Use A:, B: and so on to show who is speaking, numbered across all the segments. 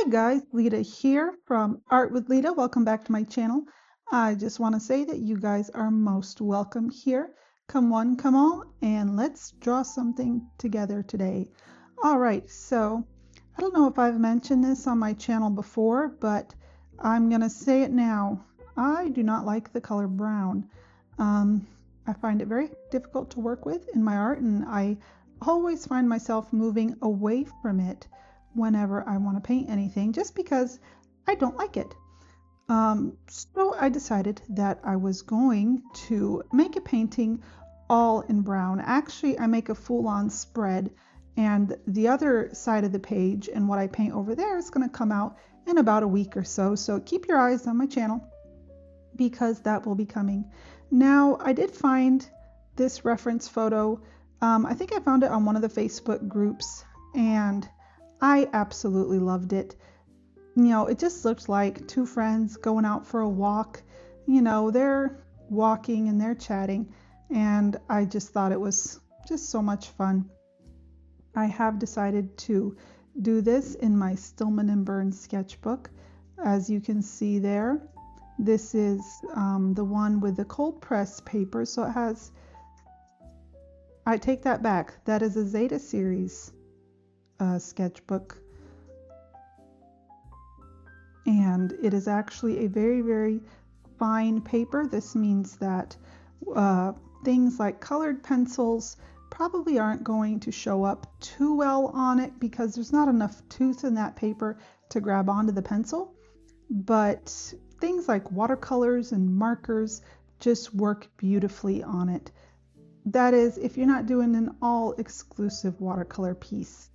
A: Hi guys, Lita here from Art with Lita. Welcome back to my channel. I just want to say that you guys are most welcome here. Come one, come all, and let's draw something together today. All right, so I don't know if I've mentioned this on my channel before, but I'm going to say it now. I do not like the color brown. I find it very difficult to work with in my art, and I always find myself moving away from it whenever I want to paint anything just because I don't like it. So I decided that I was going to make a painting all in brown. Actually, I make a full-on spread, and the other side of the page and what I paint over there is going to come out in about a week or so. So keep your eyes on my channel because that will be coming. Now, I did find this reference photo. I think I found it on one of the Facebook groups, and I absolutely loved it. You know, it just looked like two friends going out for a walk. You know, they're walking and they're chatting, and I just thought it was just so much fun. I have decided to do this in my Stillman and Birn sketchbook. As you can see there, this is the one with the cold press paper, so it has, I take that back, that is a Zeta series sketchbook, and it is actually a very, very fine paper. This means that things like colored pencils probably aren't going to show up too well on it because there's not enough tooth in that paper to grab onto the pencil, but things like watercolors and markers just work beautifully on it. That is, if you're not doing an all-exclusive watercolor piece.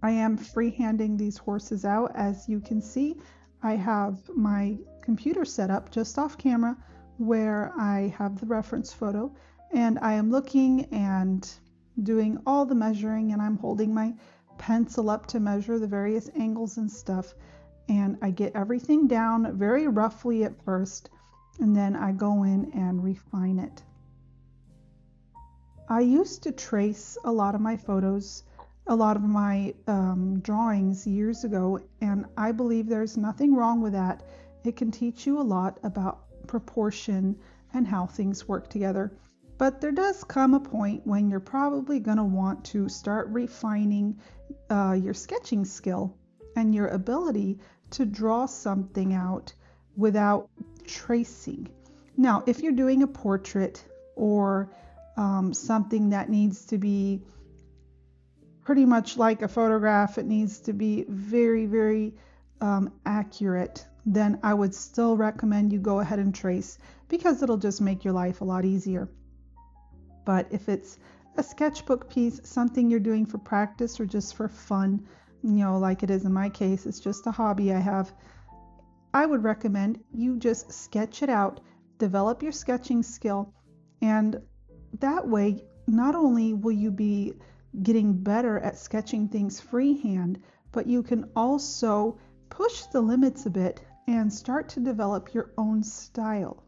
A: I am freehanding these horses out. As you can see, I have my computer set up just off camera where I have the reference photo, and I am looking and doing all the measuring, and I'm holding my pencil up to measure the various angles and stuff, and I get everything down very roughly at first, and then I go in and refine it. I used to trace a lot of my photos, a lot of my drawings years ago, and I believe there's nothing wrong with that. It can teach you a lot about proportion and how things work together. But there does come a point when you're probably going to want to start refining your sketching skill and your ability to draw something out without tracing. Now, if you're doing a portrait or something that needs to be pretty much like a photograph, it needs to be very, very accurate, then I would still recommend you go ahead and trace because it'll just make your life a lot easier. But if it's a sketchbook piece, something you're doing for practice or just for fun, you know, like it is in my case, it's just a hobby I have, I would recommend you just sketch it out, develop your sketching skill, and that way not only will you be getting better at sketching things freehand, but you can also push the limits a bit and start to develop your own style,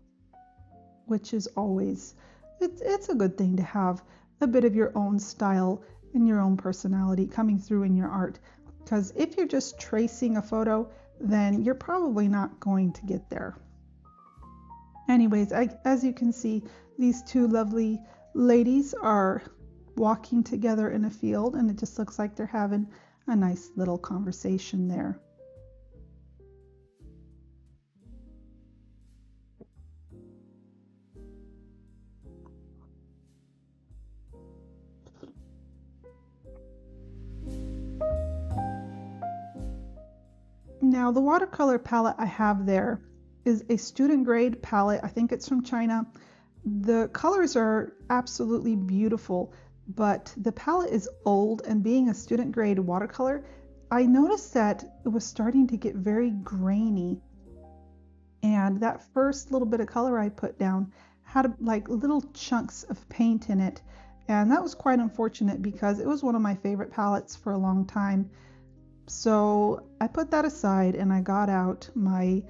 A: which is always, it's a good thing to have a bit of your own style and your own personality coming through in your art, because if you're just tracing a photo, then you're probably not going to get there. Anyways, as you can see, these two lovely ladies are walking together in a field, and it just looks like they're having a nice little conversation there. Now, the watercolor palette I have there is a student grade palette. I think it's from China. The colors are absolutely beautiful, but the palette is old, and being a student grade watercolor, I noticed that it was starting to get very grainy, and that first little bit of color I put down had like little chunks of paint in it, and that was quite unfortunate because it was one of my favorite palettes for a long time. So I put that aside and I got out my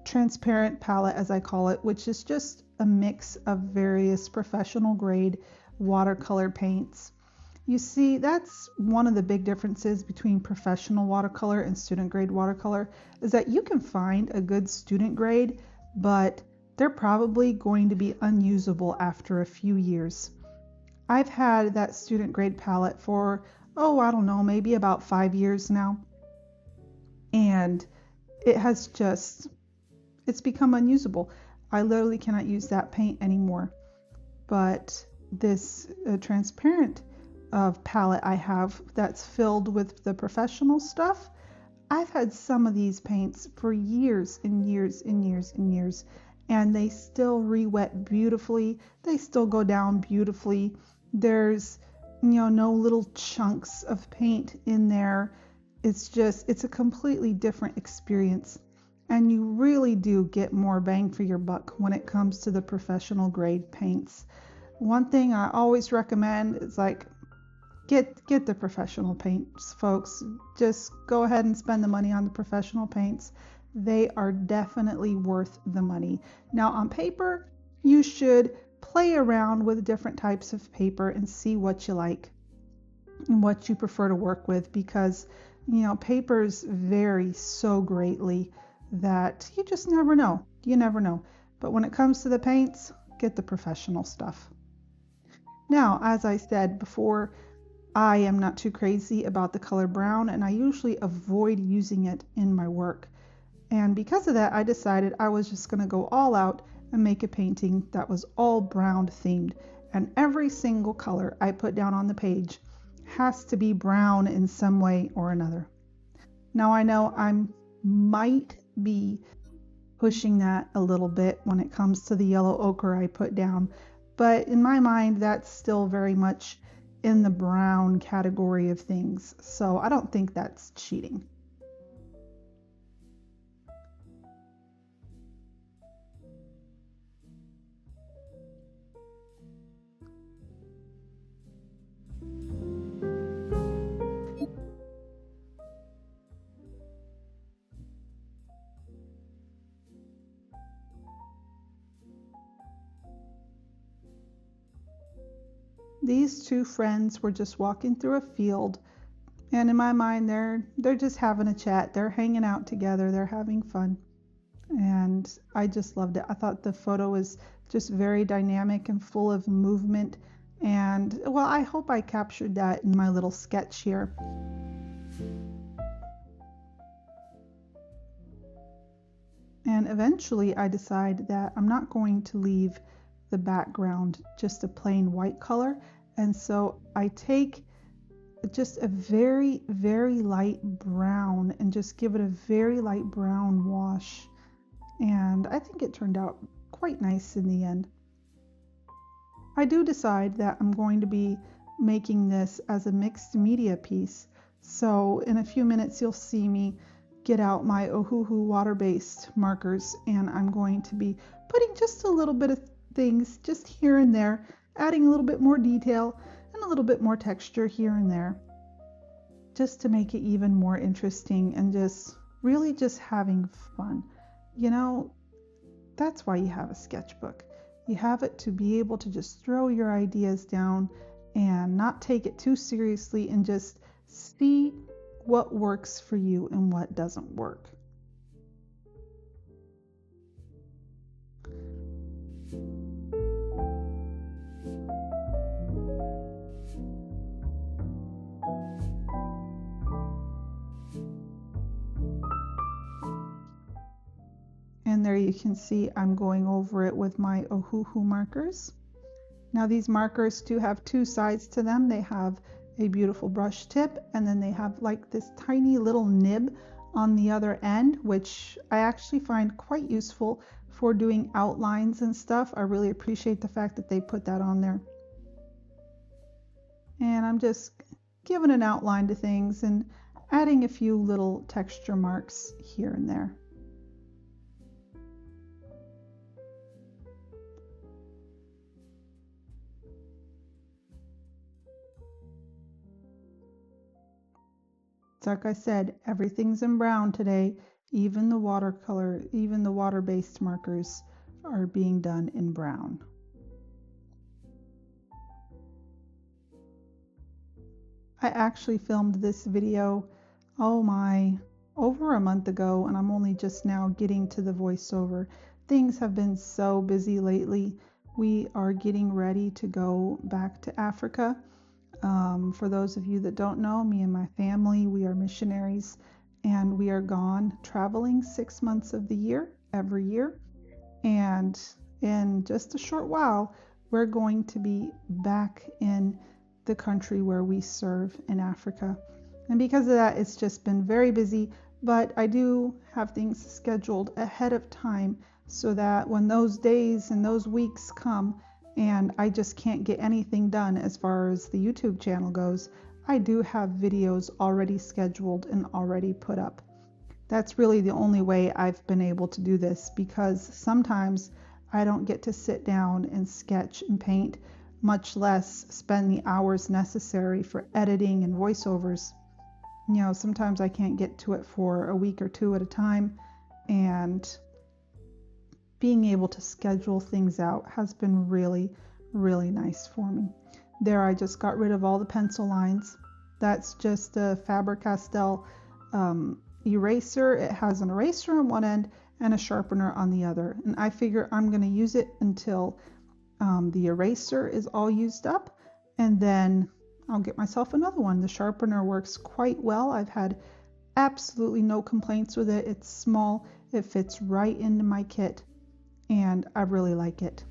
A: transparent palette, as I call it, which is just a mix of various professional grade watercolor paints. You see, that's one of the big differences between professional watercolor and student grade watercolor, is that you can find a good student grade, but they're probably going to be unusable after a few years. I've had that student grade palette for, I don't know, maybe about 5 years now. And it's become unusable. I literally cannot use that paint anymore. But this transparent palette I have that's filled with the professional stuff, I've had some of these paints for years and years and years and years, and they still re-wet beautifully. They still go down beautifully. There's no little chunks of paint in there. It's a completely different experience, and you really do get more bang for your buck when it comes to the professional grade paints. One thing I always recommend is get the professional paints, folks. Just go ahead and spend the money on the professional paints. They are definitely worth the money. Now on paper, you should play around with different types of paper and see what you like and what you prefer to work with, because papers vary so greatly that you just never know. You never know. But when it comes to the paints, get the professional stuff. Now, as I said before, I am not too crazy about the color brown, and I usually avoid using it in my work. And because of that, I decided I was just going to go all out and make a painting that was all brown themed. And every single color I put down on the page has to be brown in some way or another. Now I know I might be pushing that a little bit when it comes to the yellow ochre I put down, but in my mind that's still very much in the brown category of things, so I don't think that's cheating. These two friends were just walking through a field, and in my mind they're just having a chat. They're hanging out together, they're having fun, and I just loved it. I thought the photo was just very dynamic and full of movement, and well, I hope I captured that in my little sketch here. And eventually I decide that I'm not going to leave the background just a plain white color, and so I take just a very, very light brown and just give it a very light brown wash, and I think it turned out quite nice in the end. I do decide that I'm going to be making this as a mixed media piece, so in a few minutes you'll see me get out my Ohuhu water-based markers, and I'm going to be putting just a little bit of things just here and there, adding a little bit more detail and a little bit more texture here and there, just to make it even more interesting and just really just having fun. That's why you have a sketchbook. You have it to be able to just throw your ideas down and not take it too seriously and just see what works for you and what doesn't work. And there you can see I'm going over it with my Ohuhu markers. Now these markers do have two sides to them. They have a beautiful brush tip, and then they have like this tiny little nib on the other end, which I actually find quite useful for doing outlines and stuff. I really appreciate the fact that they put that on there. And I'm just giving an outline to things and adding a few little texture marks here and there. Like I said, everything's in brown today. Even the watercolor, even the water-based markers are being done in brown. I actually filmed this video, oh my, over a month ago, and I'm only just now getting to the voiceover. Things have been so busy lately. We are getting ready to go back to Africa. For those of you that don't know, me and my family, we are missionaries, and we are gone traveling 6 months of the year, every year. And in just a short while, we're going to be back in the country where we serve in Africa. And because of that, it's just been very busy, but I do have things scheduled ahead of time so that when those days and those weeks come and I just can't get anything done as far as the YouTube channel goes, I do have videos already scheduled and already put up. That's really the only way I've been able to do this, because sometimes I don't get to sit down and sketch and paint, much less spend the hours necessary for editing and voiceovers. You know, sometimes I can't get to it for a week or two at a time, and being able to schedule things out has been really, really nice for me. There, I just got rid of all the pencil lines. That's just a Faber-Castell eraser. It has an eraser on one end and a sharpener on the other, and I figure I'm going to use it until the eraser is all used up, and then I'll get myself another one. The sharpener works quite well. I've had absolutely no complaints with it. It's small, it fits right into my kit, and I really like it.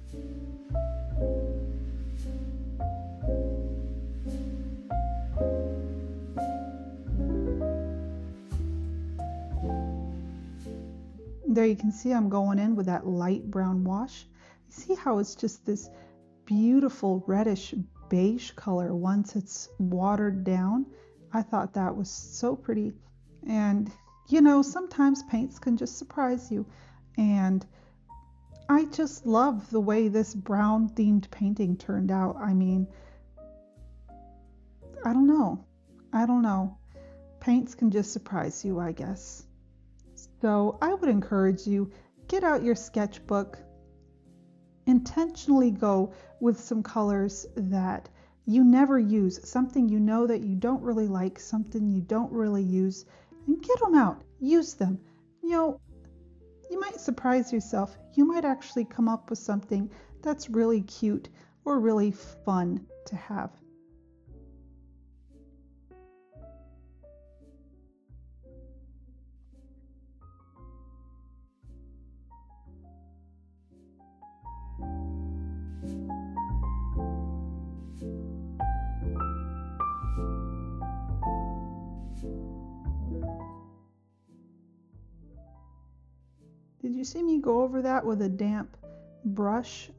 A: There you can see I'm going in with that light brown wash. You see how it's just this beautiful reddish beige color once it's watered down? I thought that was so pretty. And you know, sometimes paints can just surprise you. And I just love the way this brown themed painting turned out. I mean, I don't know. Paints can just surprise you, I guess. So I would encourage you, get out your sketchbook, intentionally go with some colors that you never use, something you know that you don't really like, something you don't really use, and get them out, use them. You know, you might surprise yourself. You might actually come up with something that's really cute or really fun to have. Did you see me go over that with a damp brush?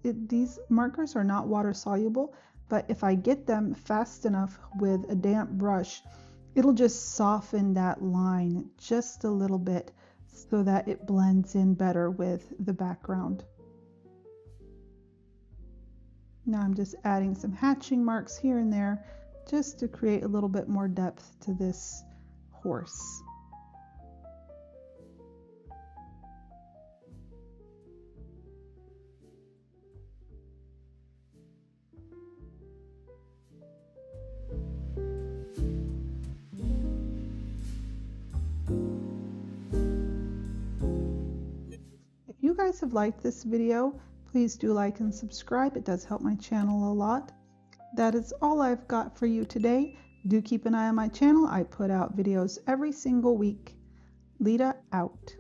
A: These markers are not water soluble, but if I get them fast enough with a damp brush, it'll just soften that line just a little bit so that it blends in better with the background. Now I'm just adding some hatching marks here and there just to create a little bit more depth to this horse. If you guys have liked this video, please do like and subscribe. It does help my channel a lot. That is all I've got for you today. Do keep an eye on my channel. I put out videos every single week. Lita out.